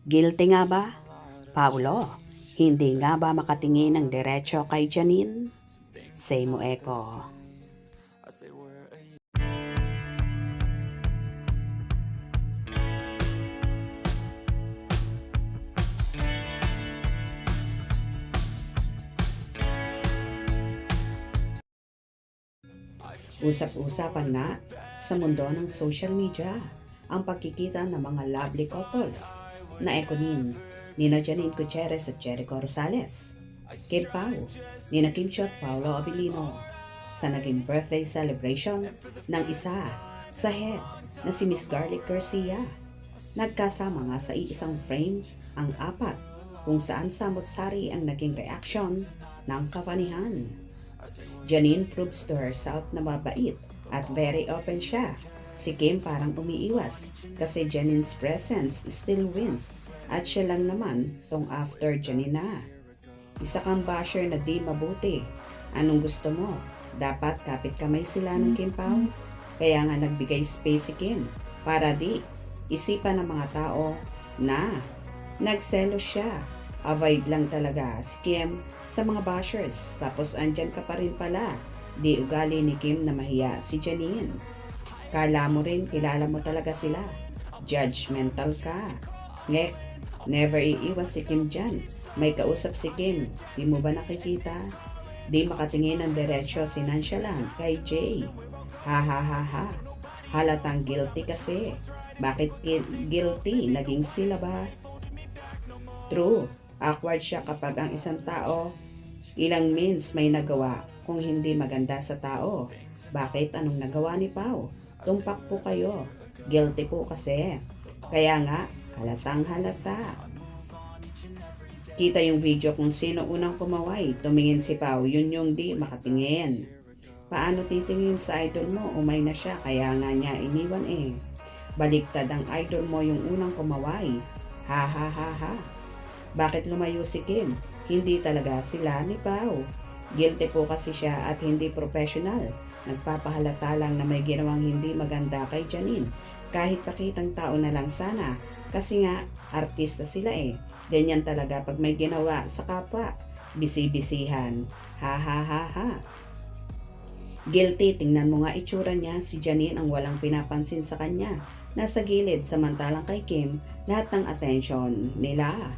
Guilty nga ba, Paulo? Hindi nga ba makatingin ng diretso kay Janine? Say mo eko. Usap-usapan na sa mundo ng social media ang pagkikita ng mga lovely couples na ekonin nina Janine Gutierrez at Jericho Rosales, Kim Pao, nina Kim Chiu at Paolo Abilino sa naging birthday celebration ng isa sa head na si Miss Garlic Garcia. Nagkasama nga sa iisang frame ang apat kung saan samot-sari ang naging reaksyon ng kapanihan. Janine proves to herself na mabait at very open siya. Si Kim parang umiiwas kasi Janine's presence still wins at siya lang naman tong after Janine na. Isa kang basher na di mabuti. Anong gusto mo? Dapat kapit kamay sila ng Kim Pao? Kaya nga nagbigay space si Kim para di isipan ng mga tao na nagselo siya. Avoid lang talaga si Kim sa mga bashers. Tapos andyan ka pa rin pala. Di ugali ni Kim na mahiya si Janine. Kala mo rin kilala mo talaga sila. Judgmental ka. Ngek, never iiwas si Kim dyan. May kausap si Kim. Di mo ba nakikita? Di makatingin ng diretsyo si Nonchalant kay Jay. Ha ha ha ha. Halatang guilty kasi. Bakit guilty? Naging sila ba? True. Awkward siya kapag ang isang tao ilang means may nagawa kung hindi maganda sa tao. Bakit? Anong nagawa ni Pao? Tumpak po kayo. Guilty po kasi. Kaya nga, halatang halata. Kita yung video kung sino unang kumaway. Tumingin si Pao, yun yung di makatingin. Paano titingin sa idol mo? Umay na siya, kaya nga niya iniwan eh. Baliktad ang idol mo yung unang kumaway. Ha ha ha ha. Bakit lumayo si Kim? Hindi talaga sila ni Pao. Guilty po kasi siya at hindi professional. Nagpapahalata lang na may ginawang hindi maganda kay Janine. Kahit pakitang tao na lang sana. Kasi nga, artista sila eh. Ganyan talaga pag may ginawa sa kapwa. Bisi-bisihan. Ha ha ha ha. Guilty, tingnan mo nga itsura niya. Si Janine ang walang pinapansin sa kanya. Nasa gilid samantalang kay Kim, lahat ng atensyon nila.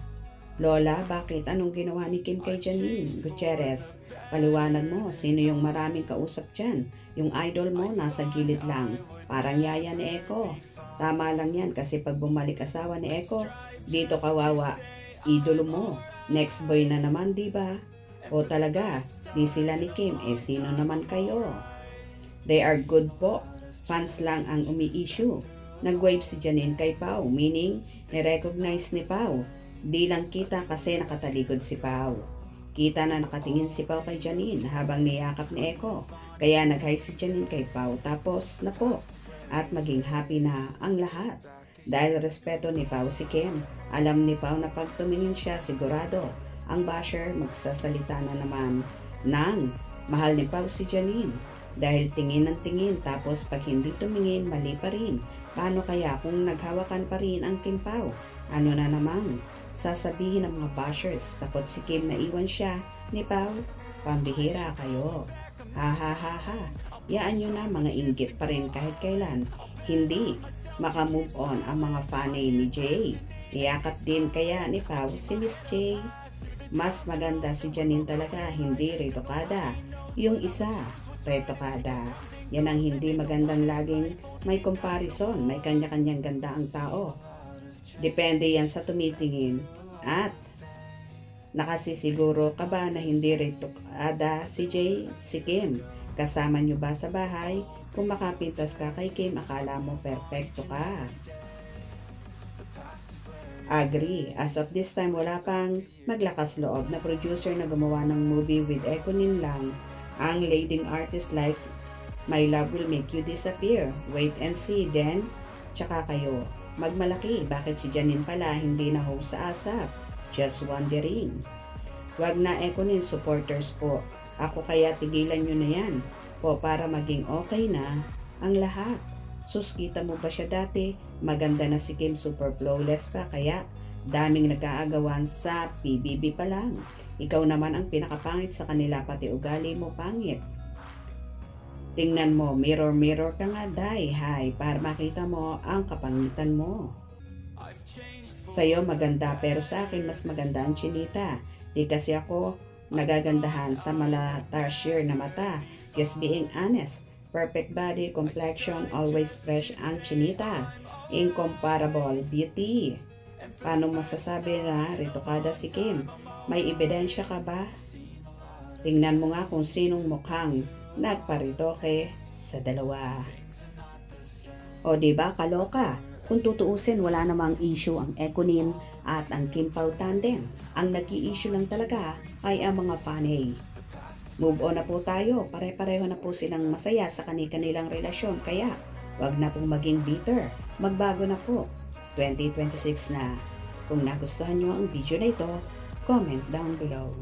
Lola, bakit? Anong ginawa ni Kim kay Janine Gutierrez? Paliwanag mo, sino yung maraming kausap dyan? Yung idol mo, nasa gilid lang. Parang yaya ni Eko. Tama lang yan kasi pag bumalik asawa ni Eko, dito kawawa. Idolo mo. Next boy na naman, di ba? O talaga, di sila ni Kim, eh sino naman kayo? They are good po. Fans lang ang umi-issue. Nag-wave si Janine kay Pao, meaning ni-recognize ni Pao. Di lang kita kasi nakatalikod si Pao. Kita na nakatingin si Pao kay Janine habang niyakap ni Eko. Kaya nag-hi si Janine kay Pao tapos na po. At maging happy na ang lahat. Dahil respeto ni Pao si Kim. Alam ni Pao na pag tumingin siya sigurado ang basher magsasalita na naman ng mahal ni Pao si Janine. Dahil tingin ng tingin tapos pag hindi tumingin mali pa rin. Paano kaya kung naghawakan pa rin ang Kim Pao? Ano na naman? Sasabihin ng mga bashers, takot si Kim na iwan siya ni Pao. Pambihira kayo. Ha ha ha ha. Yaan nyo na mga inggit pa rin kahit kailan. Hindi makamove on ang mga fanay ni Jay. Iyakap din kaya ni Pao si Miss Jay. Mas maganda si Janine talaga, hindi retokada. Yung isa, retokada. Yan ang hindi magandang laging may comparison, may kanya-kanyang ganda ang tao. Depende yan sa tumitingin at nakasisiguro ka ba na hindi retokada si Jay, si Kim? Kasama nyo ba sa bahay? Kung makapintas ka kay Kim, akala mo perfecto ka. Agree. As of this time, wala pang maglakas loob na producer na gumawa ng movie with Ekonin lang ang leading artist like My Love Will Make You Disappear. Wait and see, then, tsaka kayo magmalaki. Bakit si Janine pala hindi na host sa ASAP? Just wondering. Wag na Ekonin supporters po. Ako kaya tigilan nyo na yan po para maging okay na ang lahat. Sus, kita mo ba siya dati? Maganda na si Kim, super flawless pa. Kaya Daming nag-aagawan sa PBB pa lang. Ikaw naman ang pinakapangit sa kanila, pati ugali mo pangit. Tingnan mo, mirror mirror ka nga day, hay, para makita mo ang kapangitan mo. Sa'yo maganda pero sa akin mas maganda ang chinita. Di kasi ako nagagandahan sa mala-tarsier na mata. Just being honest. Perfect body, complexion, always fresh ang chinita. Incomparable beauty. Paano masasabi na retokada si Kim? May ebidensya ka ba? Tingnan mo nga kung sinong mukhang nagparitoke sa dalawa. O diba kaloka? Kung tutuusin, wala namang issue ang Econin at ang Kim Pao tandem. Ang nag-i-issue lang talaga ay ang mga fanay. Move on na po tayo. Pare-pareho na po silang masaya sa kanilang relasyon. Kaya, wag na pong maging bitter. Magbago na po. 2026 na. Kung nagustuhan nyo ang video na ito, comment down below.